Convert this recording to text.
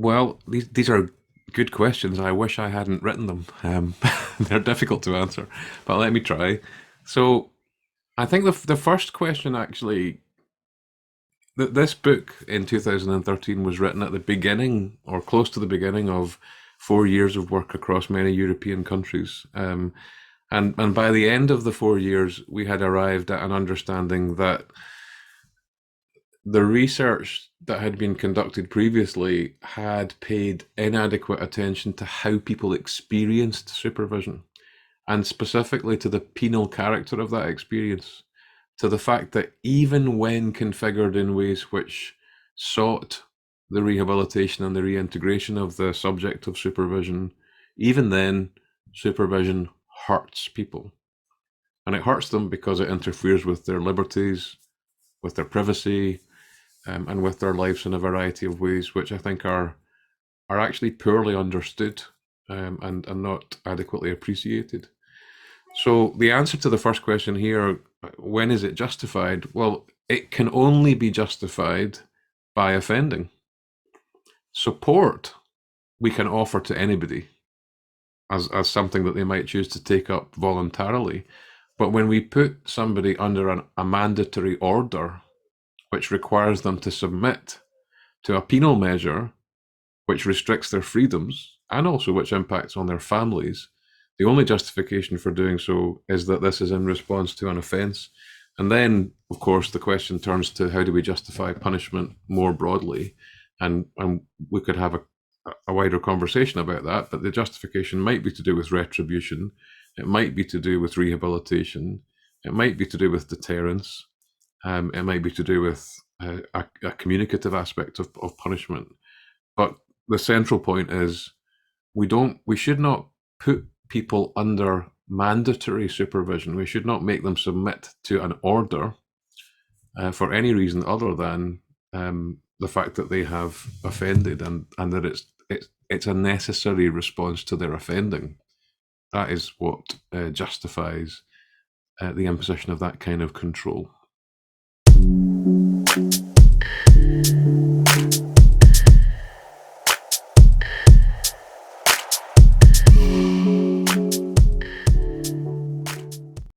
Well, these are good questions. I wish I hadn't written them. They're difficult to answer, but let me try. So, I think the first question actually, this book in 2013 was written at the beginning or close to the beginning of 4 years of work across many European countries. And by the end of the 4 years, we had arrived at an understanding that the research that had been conducted previously had paid inadequate attention to how people experienced supervision, and specifically to the penal character of that experience, to the fact that even when configured in ways which sought the rehabilitation and the reintegration of the subject of supervision, even then, supervision hurts people. And it hurts them because it interferes with their liberties, with their privacy, and with their lives in a variety of ways, which I think are actually poorly understood, and not adequately appreciated. So the answer to the first question here, when is it justified? Well, it can only be justified by offending. Support we can offer to anybody as something that they might choose to take up voluntarily. But when we put somebody under a mandatory order, which requires them to submit to a penal measure, which restricts their freedoms and also which impacts on their families, the only justification for doing so is that this is in response to an offence. And then, of course, the question turns to how do we justify punishment more broadly? And we could have a wider conversation about that, but the justification might be to do with retribution, it might be to do with rehabilitation, it might be to do with deterrence, it might be to do with a communicative aspect of punishment. But the central point is we should not put people under mandatory supervision. We should not make them submit to an order for any reason other than the fact that they have offended, and that it's a necessary response to their offending. That is what justifies the imposition of that kind of control.